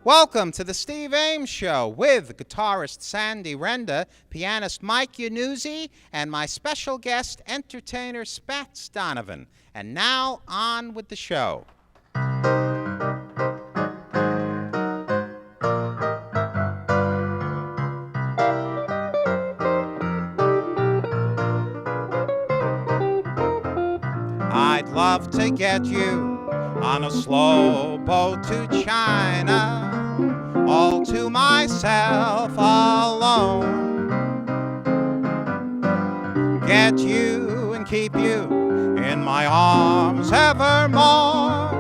Welcome to the Steve Ames Show with guitarist Sandy Renda, pianist Mike Yanuzzi, and my special guest, entertainer Spatz Donovan. And now, on with the show. I'd love to get you on a slow boat to China, all to myself alone. Get you and keep you in my arms evermore.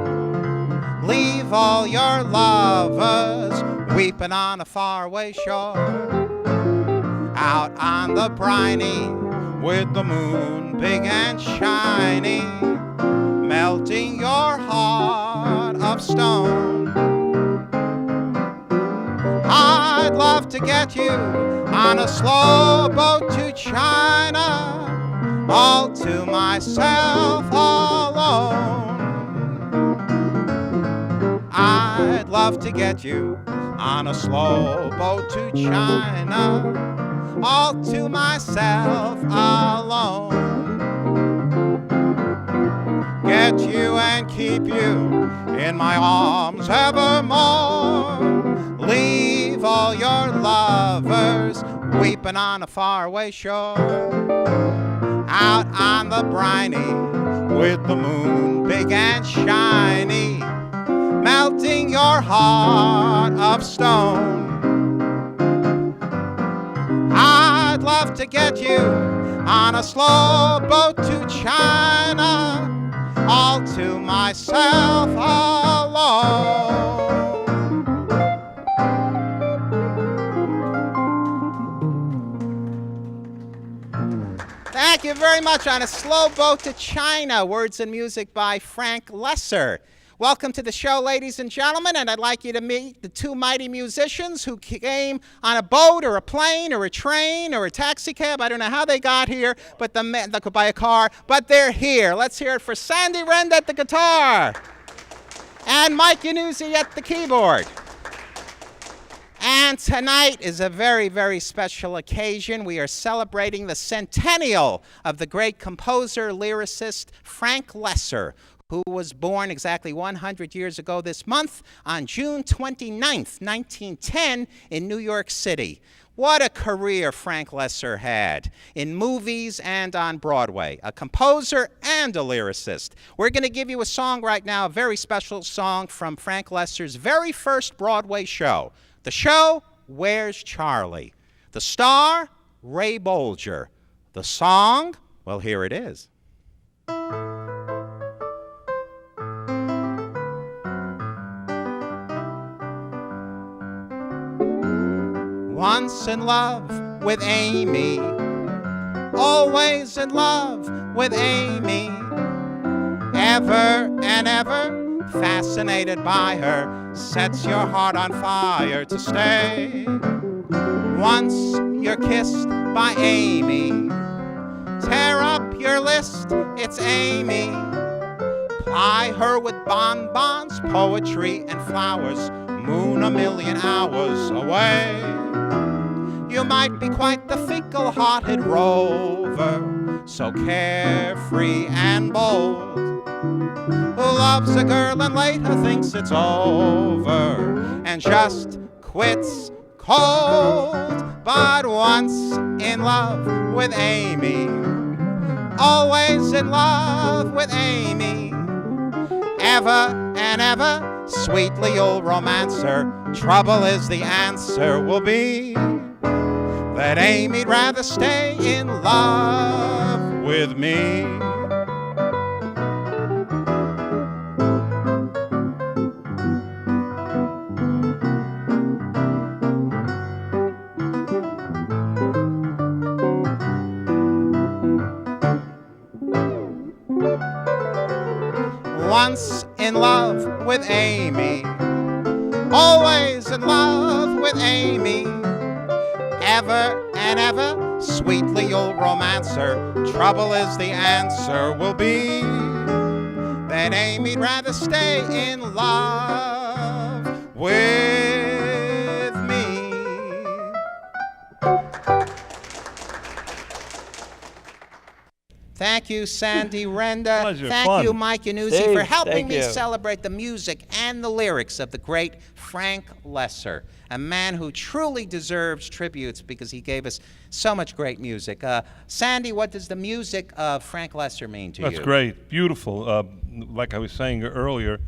Leave all your lovers weeping on a faraway shore. Out on the briny with the moon big and shiny, melting your heart of stone. I'd love to get you on a slow boat to China, all to myself alone. I'd love to get you on a slow boat to China, all to myself alone. Get you and keep you in my arms evermore. Leave all your lovers weeping on a faraway shore. Out on the briny with the moon big and shiny, melting your heart of stone. I'd love to get you on a slow boat to China, all to myself alone. Thank you very much. On a slow boat to China, words and music by Frank Lesser. Welcome to the show, ladies and gentlemen, and I'd like you to meet the two mighty musicians who came on a boat or a plane or a train or a taxi cab. I don't know how they got here, but they could buy a car, but they're here. Let's hear it for Sandy Renda at the guitar and Mike Yanuzzi at the keyboard. And tonight is a very, very special occasion. We are celebrating the centennial of the great composer, lyricist Frank Lesser, who was born exactly 100 years ago this month on June 29th, 1910 in New York City. What a career Frank Lesser had in movies and on Broadway, a composer and a lyricist. We're going to give you a song right now, a very special song from Frank Lesser's very first Broadway show. The show, Where's Charlie? The star, Ray Bolger. The song, well, here it is. Once in love with Amy, always in love with Amy, ever and ever fascinated by her, sets your heart on fire to stay. Once you're kissed by Amy, tear up your list, it's Amy. Ply her with bonbons, poetry, and flowers, moon a million hours away. You might be quite the fickle-hearted rover, so carefree and bold, who loves a girl and later thinks it's over and just quits cold. But once in love with Amy, always in love with Amy, ever and ever, sweetly you'll romance her. Trouble is the answer will be that Amy'd rather stay in love with me. Once in love with Amy, always in love with Amy, ever and ever, sweetly you'll romance her. Trouble is the answer will be that Amy'd rather stay in love with Thank you, Sandy Renda. Pleasure. Thank Fun. you, Mike Yanuzzi, Steve, for helping thank me you. celebrate the music and the lyrics of the great Frank Lesser, a man who truly deserves tributes because he gave us so much great music. Sandy, what does the music of Frank Lesser mean to you? That's great. Beautiful. Like I was saying earlier,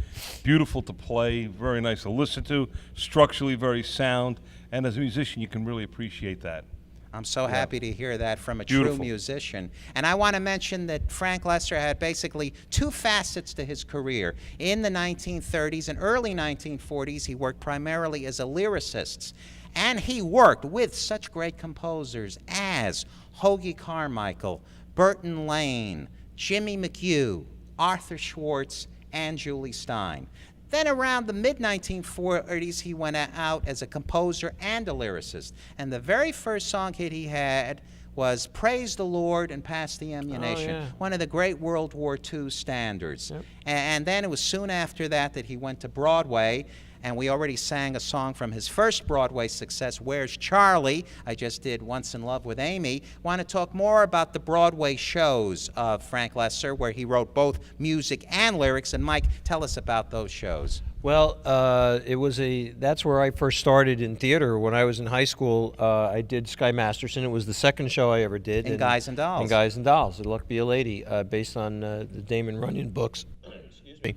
beautiful to play, very nice to listen to, structurally very sound, and as a musician, you can really appreciate that. I'm so happy to hear that from a Beautiful. true musician. And I want to mention that Frank Lesser had basically two facets to his career. In the 1930s and early 1940s, he worked primarily as a lyricist. And he worked with such great composers as Hoagy Carmichael, Burton Lane, Jimmy McHugh, Arthur Schwartz, and Julie Stein. Then around the mid-1940s, he went out as a composer and a lyricist. And the very first song hit he had was Praise the Lord and Pass the Ammunition, one of the great World War II standards. Yep. And then it was soon after that that he went to Broadway, and we already sang a song from his first Broadway success, Where's Charlie? I just did Once in Love with Amy. Want to talk more about the Broadway shows of Frank Lesser, where he wrote both music and lyrics. And Mike, tell us about those shows. Well, that's where I first started in theater. When I was in high school, I did Sky Masterson. It was the second show I ever did. In Guys and Dolls. In Guys and Dolls, Luck Be a Lady, based on the Damon Runyon books. Excuse me.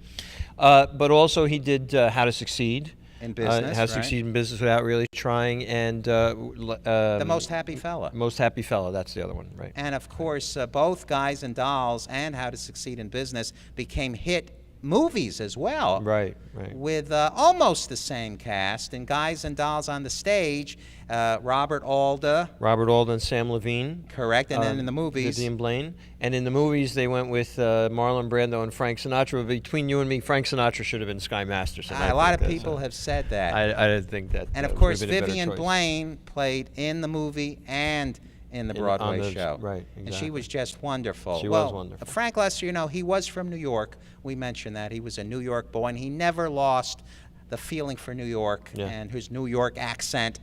But also he did How to Succeed. In Business, How to Succeed in Business Without Really Trying, and The Most Happy Fella. Most Happy Fella, that's the other one, right. And of course, both Guys and Dolls and How to Succeed in Business became hit movies as well. Right. With almost the same cast. In Guys and Dolls on the stage, Robert Alda. And Sam Levine. Correct, and then in the movies. Vivian Blaine. And in the movies, they went with Marlon Brando and Frank Sinatra. Between you and me, Frank Sinatra should have been Sky Masterson. A lot of people have said that. I didn't think that. And of would course, have been a better Vivian choice. Blaine played in the movie and in the Broadway show. Right, And exactly. she was just wonderful. She was wonderful. Frank Lesser, you know, he was from New York. We mentioned that. He was a New York boy, and he never lost the feeling for New York and his New York accent.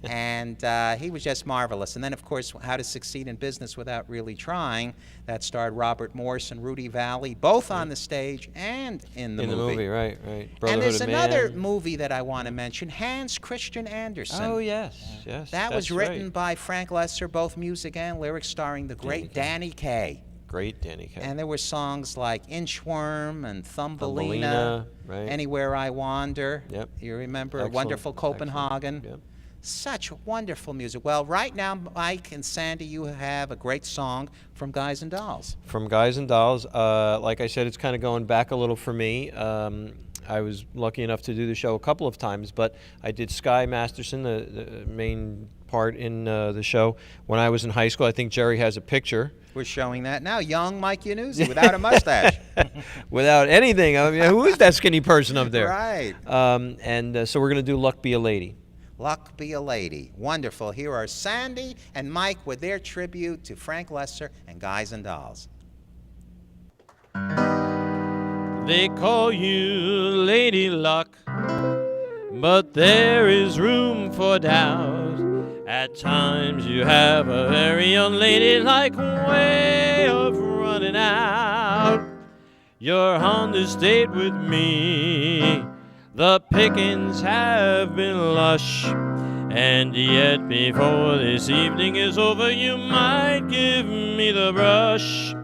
And he was just marvelous. And then, of course, How to Succeed in Business Without Really Trying. That starred Robert Morse and Rudy Valley, both on the stage and in the movie. In the movie, right. And there's of another Man. movie that I want to mention, Hans Christian Andersen. Oh, yes. That was that's written right. by Frank Lesser, both music and lyrics, starring the great Danny Kaye. Great Danny Kaye. And there were songs like Inchworm and Thumbelina, right. Anywhere I Wander. Yep. You remember Excellent, Wonderful Copenhagen? Yep. Such wonderful music. Well, right now, Mike and Sandy, you have a great song from Guys and Dolls. From Guys and Dolls, like I said, it's kind of going back a little for me. I was lucky enough to do the show a couple of times, but I did Sky Masterson, the main part in the show, when I was in high school. I think Jerry has a picture. We're showing that now. Young Mike Yanuzzi without a mustache. Without anything. I mean, who is that skinny person up there? Right. So we're going to do Luck Be a Lady. Luck Be a Lady. Wonderful. Here are Sandy and Mike with their tribute to Frank Lesser and Guys and Dolls. They call you Lady Luck, but there is room for doubt. At times you have a very unladylike way of running out. You're on this date with me, the pickings have been lush, and yet before this evening is over you might give me the brush.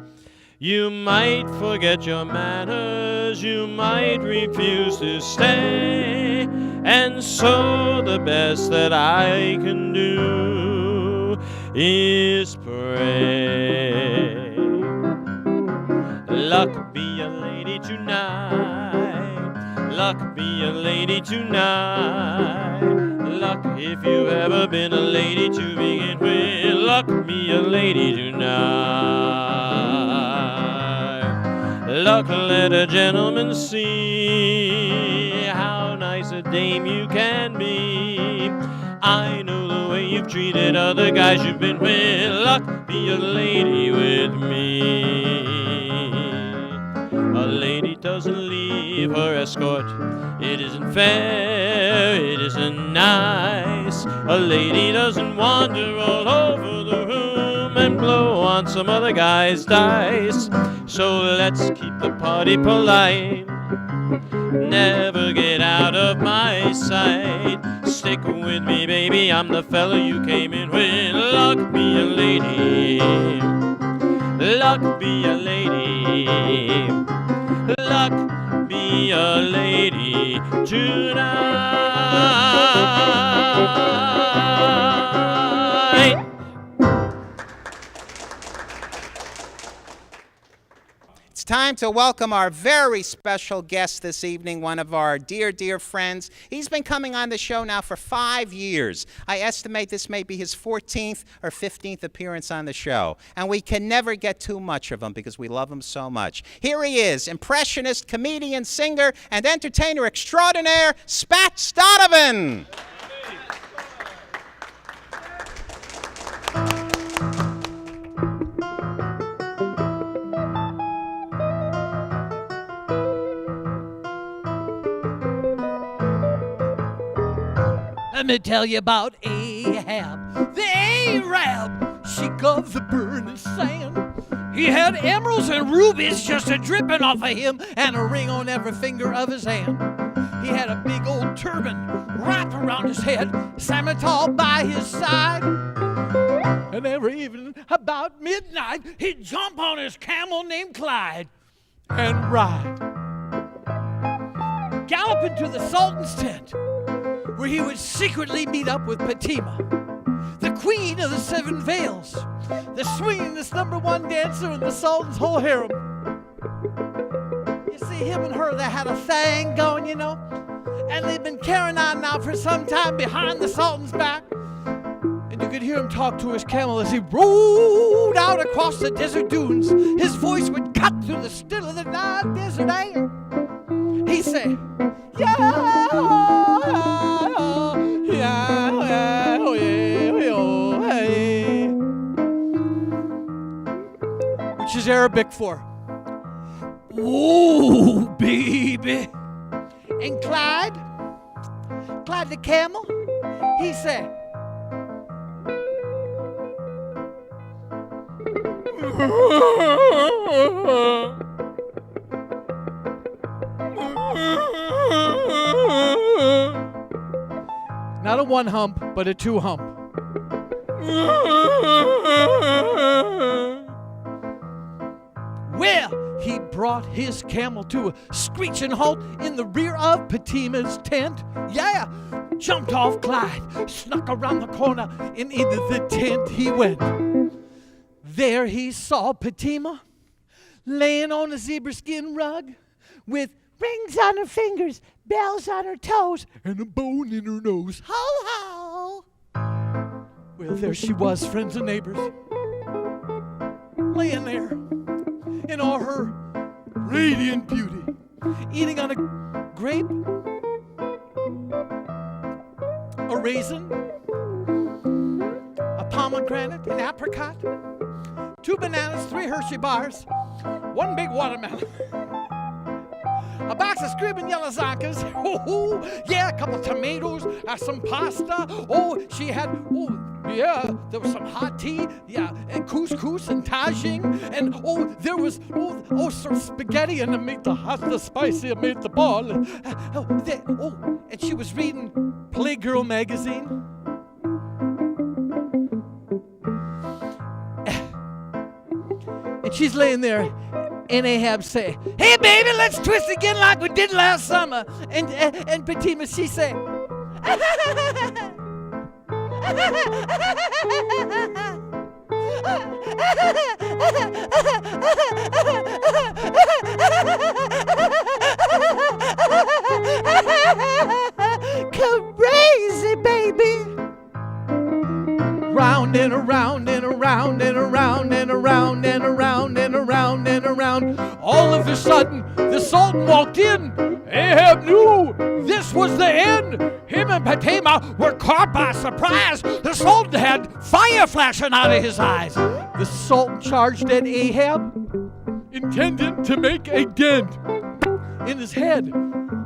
You might forget your manners, you might refuse to stay, and so the best that I can do is pray. Luck be a lady tonight, luck be a lady tonight. Luck if you've ever been a lady to begin with, luck be a lady tonight. Luck, let a gentleman see how nice a dame you can be. I know the way you've treated other guys you've been with. Luck, be a lady with me. A lady doesn't leave her escort. It isn't fair, it isn't nice. A lady doesn't wander all over the room and blow on some other guy's dice. So let's keep the party polite. Never get out of my sight. Stick with me, baby, I'm the fella you came in with. Luck be a lady. Luck be a lady. Luck be a lady tonight. It's time to welcome our very special guest this evening, one of our dear, dear friends. He's been coming on the show now for 5 years. I estimate this may be his 14th or 15th appearance on the show. And we can never get too much of him because we love him so much. Here he is, impressionist, comedian, singer, and entertainer extraordinaire, Spatz Donovan. Let me tell you about Ahab, the Arab. She loved the burning sand. He had emeralds and rubies just a-dripping off of him, and a ring on every finger of his hand. He had a big old turban wrapped around his head, Simon tall by his side. And every evening about midnight, he'd jump on his camel named Clyde and ride, gallop into the Sultan's tent, where he would secretly meet up with Fatima, the queen of the 7 veils, the swingingest #1 dancer in the Sultan's whole harem. You see, him and her, they had a thing going, you know, and they've been carrying on now for some time behind the Sultan's back. And you could hear him talk to his camel as he rode out across the desert dunes. His voice would cut through the still of the night desert air. He said, yeah, which is Arabic for, ooh, baby. And Clyde the camel, he said, not a 1 hump, but a 2 hump. Well, he brought his camel to a screeching halt in the rear of Fatima's tent. Yeah, jumped off Clyde, snuck around the corner, and into the tent he went. There he saw Fatima laying on a zebra skin rug with rings on her fingers, bells on her toes, and a bone in her nose. Ho, ho! Well, there she was, friends and neighbors, laying there in all her radiant beauty, eating on a grape, a raisin, a pomegranate, an apricot, 2 bananas, 3 Hershey bars, 1 big watermelon, a box of screaming yellow Zonkas, oh, yeah, a couple of tomatoes, some pasta, oh, she had, oh, yeah, there was some hot tea, yeah, and couscous and tagine, and oh, there was, some spaghetti and the meat, the hot, the spicy, and made the ball, and she was reading Playgirl magazine. And she's laying there, and Ahab say, hey, baby, let's twist again like we did last summer. And Fatima, she say, crazy, baby. Round and around and around and around and around and around and around and around. All of a sudden, the Sultan walked in. Ahab knew this was the end. Him and Fatima were caught by surprise. The Sultan had fire flashing out of his eyes. The Sultan charged at Ahab, intending to make a dent in his head.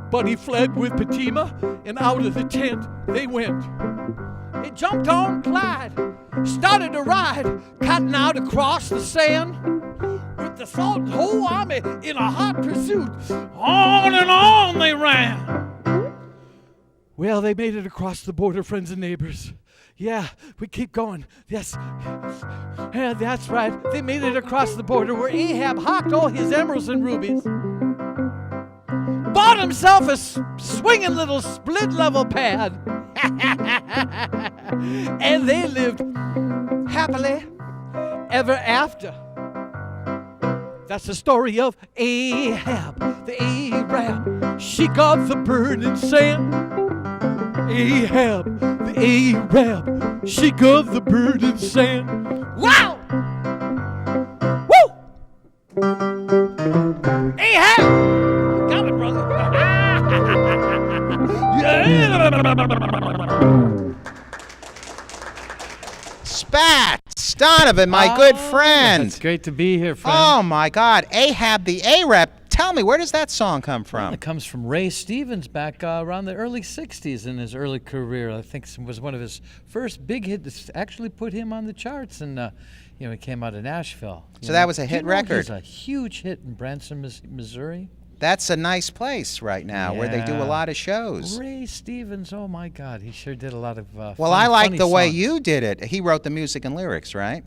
But he fled with Fatima, and out of the tent they went. It jumped on Clyde, started to ride, cutting out across the sand. With the Sultan's whole army in a hot pursuit, on and on they ran. Well, they made it across the border, friends and neighbors. Yeah, we keep going. Yes. Yeah, that's right. They made it across the border where Ahab hocked all his emeralds and rubies. Bought himself a swinging little split-level pad. And they lived happily ever after. That's the story of Ahab, the Arab. She got the burning sand. Ahab, the Arab, she got the burning sand. Wow! Woo! Ahab! Got it, brother. Spatz Donovan, my good friend. It's great to be here, friend. Oh, my God. Ahab the Arab. Tell me, where does that song come from? It comes from Ray Stevens back around the early 60s in his early career. I think it was one of his first big hits. Actually put him on the charts, and he came out of Nashville. So that was a hit record. He's a huge hit in Branson, Missouri. That's a nice place right now where they do a lot of shows. Ray Stevens, oh my God, he sure did a lot of well, I like funny the way songs. you did it. He wrote the music and lyrics, right?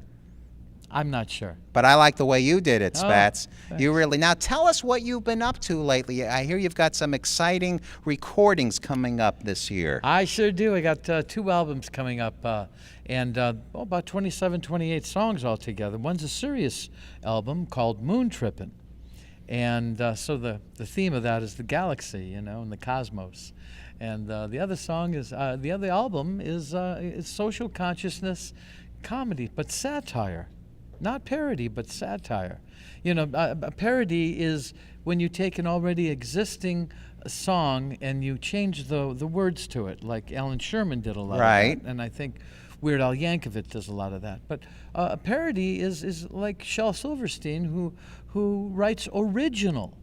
I'm not sure. But I like the way you did it, Spatz. Thanks. You really. Now tell us what you've been up to lately. I hear you've got some exciting recordings coming up this year. I sure do. I got 2 albums coming up, and about 27, 28 songs altogether. One's a serious album called Moon Trippin'. And so the theme of that is the galaxy, and the cosmos. And the other song is, the other album is social consciousness comedy, but satire. Not parody, but satire. A parody is when you take an already existing song and you change the words to it, like Alan Sherman did a lot of that. And I think Weird Al Yankovic does a lot of that. But a parody is like Shel Silverstein, who writes original,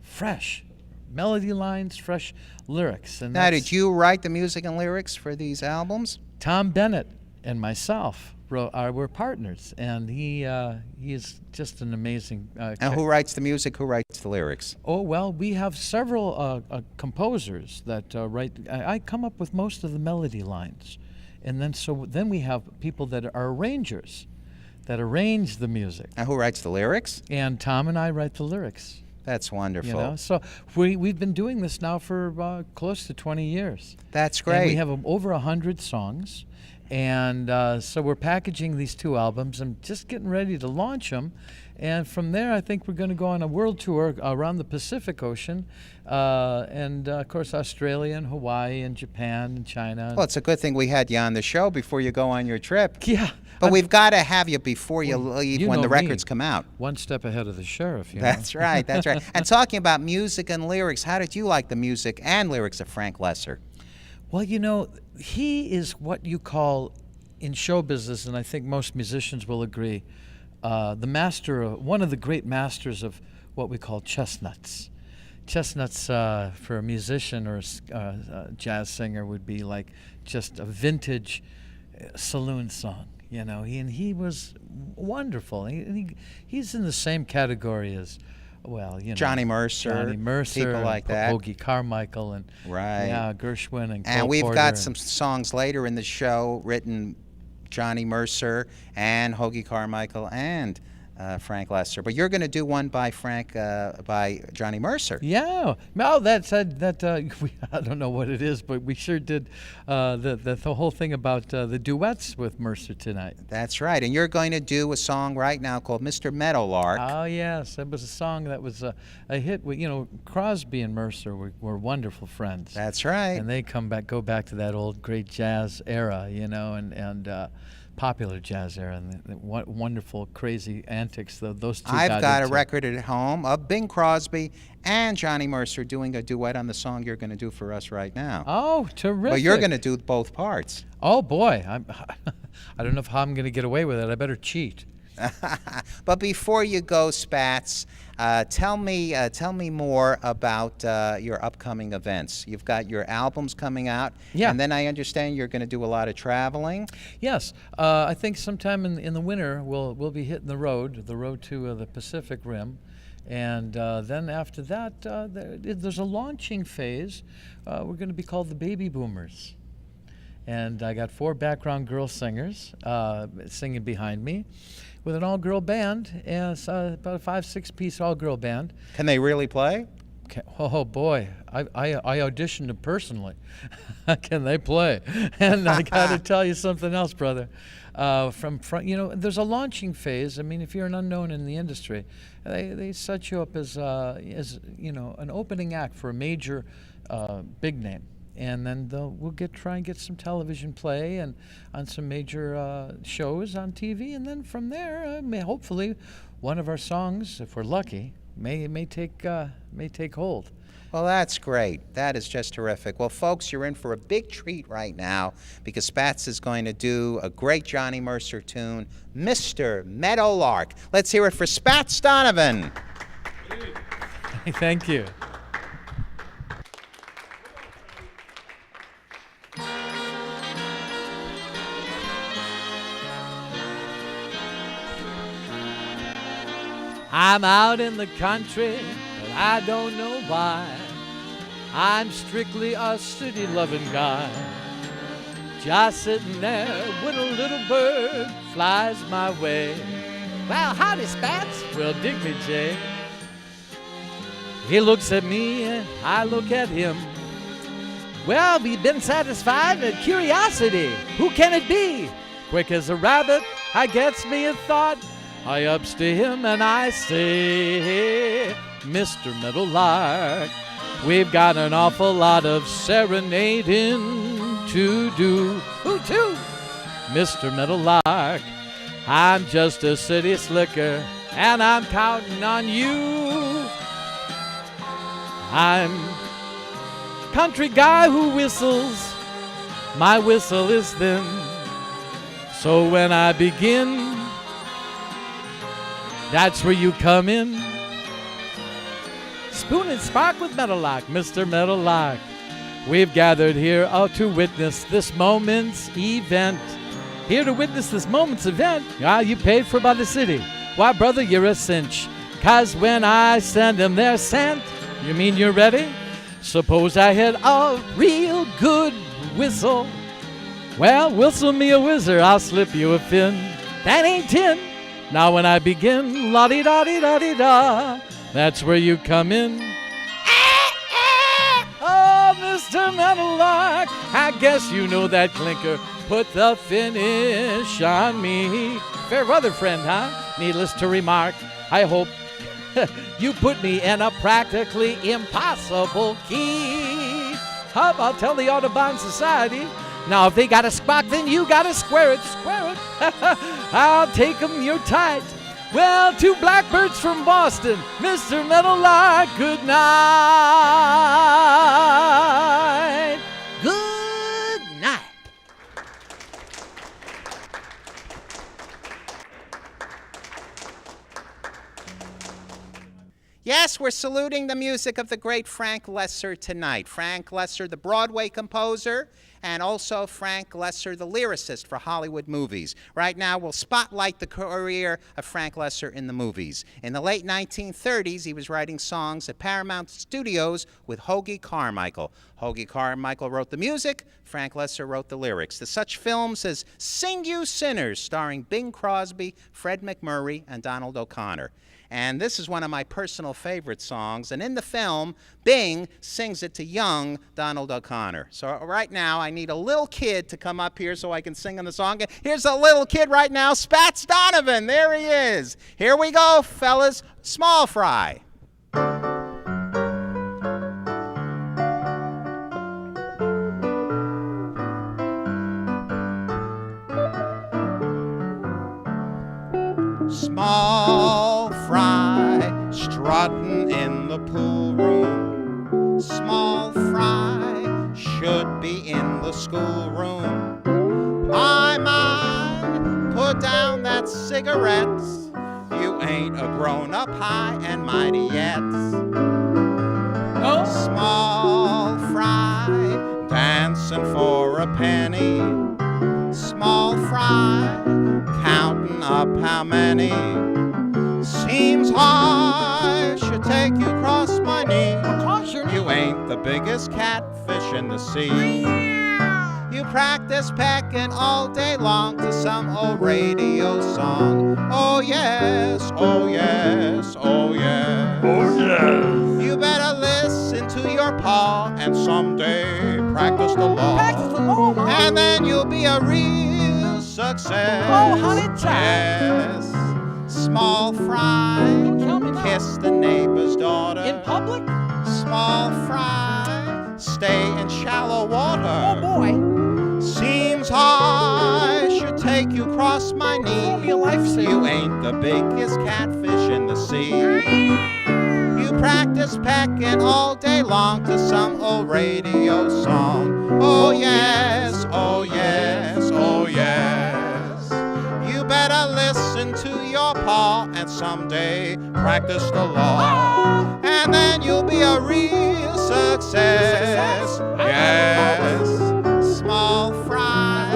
fresh melody lines, fresh lyrics. And now, did you write the music and lyrics for these albums? Tom Bennett and myself we're partners, and he is just an amazing. And who writes the music? Who writes the lyrics? Oh well, we have several composers that write. I come up with most of the melody lines, and then we have people that are arrangers, that arrange the music. And who writes the lyrics? And Tom and I write the lyrics. That's wonderful. So we've been doing this now for close to 20 years. That's great. And we have over 100 songs. And so we're packaging these 2 albums and just getting ready to launch them. And from there, I think we're going to go on a world tour around the Pacific Ocean, and of course Australia and Hawaii and Japan and China. Well, it's a good thing we had you on the show before you go on your trip. Yeah. But we've got to have you before you leave when the records come out. One step ahead of the sheriff. That's right. That's right. And talking about music and lyrics, how did you like the music and lyrics of Frank Lesser? Well, he is what you call in show business, and I think most musicians will agree, one of the great masters of what we call chestnuts. Chestnuts for a musician or a jazz singer would be like just a vintage saloon song. He was wonderful. He's in the same category as, Johnny Mercer, people like that. Hoagy Carmichael and Gershwin and we've Porter got some songs later in the show written Johnny Mercer and Hoagy Carmichael and Frank Lesser. But you're going to do one by Johnny Mercer. Yeah. No, I don't know what it is, but we sure did the whole thing about the duets with Mercer tonight. That's right. And you're going to do a song right now called Mr. Meadowlark. Oh, yes. It was a song that was a hit. Crosby and Mercer were wonderful friends. That's right. And they go back to that old great jazz era, and popular jazz era, and the wonderful, crazy antics those two I've got a record at home of Bing Crosby and Johnny Mercer doing a duet on the song you're going to do for us right now. Oh, terrific. But you're going to do both parts. Oh, boy. I don't know how I'm going to get away with it. I better cheat. But before you go, Spatz, tell me more about your upcoming events. You've got your albums coming out, Yeah. and then I understand you're going to do a lot of traveling. Yes, I think sometime in the winter we'll be hitting the road to the Pacific Rim, and then after that there's a launching phase. We're going to be called the Baby Boomers, and I got 4 background girl singers singing behind me, with an all-girl band, and it's about a 5-6 piece all-girl band. Can they really play? Oh boy, I auditioned them personally. Can they play? And I got to tell you something else, brother. From front, there's a launching phase. I mean, if you're an unknown in the industry, they set you up as an opening act for a major big name. And then we'll try and get some television play and on some major shows on TV, and then from there, hopefully, one of our songs, if we're lucky, may take hold. Well, that's great. That is just terrific. Well, folks, you're in for a big treat right now because Spatz is going to do a great Johnny Mercer tune, Mr. Meadowlark. Let's hear it for Spatz Donovan. Thank you. I'm out in the country, but I don't know why. I'm strictly a city-loving guy. Just sitting there when a little bird flies my way. Well, howdy, Spatz. Well, dig me, Jay. He looks at me and I look at him. Well, we've been satisfied with curiosity. Who can it be? Quick as a rabbit, I gets me a thought. I ups to him and I say, Mr. Meadowlark, we've got an awful lot of serenading to do. Who to? Mr. Meadowlark, I'm just a city slicker and I'm counting on you. I'm country guy who whistles. My whistle is thin. So when I begin, that's where you come in. Spoon and spark with Meadowlark, Mr. Meadowlark. We've gathered here to witness this moment's event. Here to witness this moment's event. You paid for by the city. Why, brother, you're a cinch. 'Cause when I send them their scent, you mean you're ready? Suppose I hit a real good whistle. Well, whistle me a whizzer, I'll slip you a fin. That ain't tin. Now when I begin, la-di-da-di-da-di-da, that's where you come in. Oh, Mr. Meadowlark, I guess you know that clinker. Put the finish on me. Fair weather friend, huh? Needless to remark, I hope you put me in a practically impossible key. How about tell the Audubon Society? Now, if they got a squawk, then you got to square it. I'll take 'em, you're tight. Well, 2 blackbirds from Boston, Mr. Meadowlark, good night. Good night. Yes, we're saluting the music of the great Frank Loesser tonight. Frank Loesser, the Broadway composer, and also Frank Loesser, the lyricist for Hollywood movies. Right now, we'll spotlight the career of Frank Loesser in the movies. In the late 1930s, he was writing songs at Paramount Studios with Hoagy Carmichael. Hoagy Carmichael wrote the music, Frank Loesser wrote the lyrics to such films as Sing You Sinners, starring Bing Crosby, Fred MacMurray, and Donald O'Connor. And this is one of my personal favorite songs. And in the film, Bing sings it to young Donald O'Connor. So right now, I need a little kid to come up here so I can sing in the song. Here's a little kid right now, Spatz Donovan. There he is. Here we go, fellas. Small fry. Small fry strutting in the pool room. Small fry should be in the schoolroom. My, put down that cigarettes. You ain't a grown-up high and mighty yet. No. Small fry, dancing for a penny. Small fry, counting up how many. Seems I should take you across my knee. Across your knee. You ain't the biggest catfish in the sea. You practice pecking all day long to some old radio song. Oh yes, oh yes, oh yes. Oh, yes. You better listen to your pa and someday practice the law. Practice the law, Mom. And then you'll be a real success. Oh, honey child. Yes. Small fry, Don't tell me now. kiss the neighbor's daughter. In public? Small fry, stay in shallow water. Oh boy. Seems I should take you across my Throw me knee. a lifesaver. You ain't the biggest catfish in the sea. You practice pecking all day long to some old radio song. Oh yes, oh yes, oh yes. You better listen to your pa and someday practice the law. And then you'll be a real success. Yes. Small fry,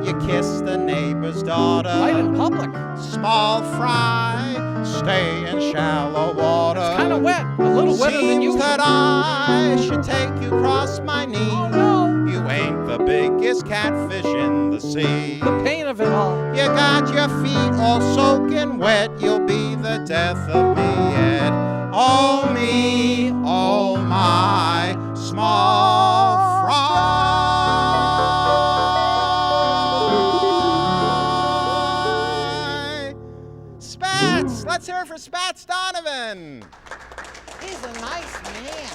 you kiss the neighbor's daughter. Right in public. Small fry, stay in shallow water. It's kind of wet. A little wetter than Seems usual. that I should take you across my knee. Oh no. You ain't the biggest catfish in the sea. The pain of it all. You got your feet all soaking wet. You'll be the death of me yet. Oh me, oh my, small fry. Spatz! Let's hear it for Spatz Donovan! He's a nice man.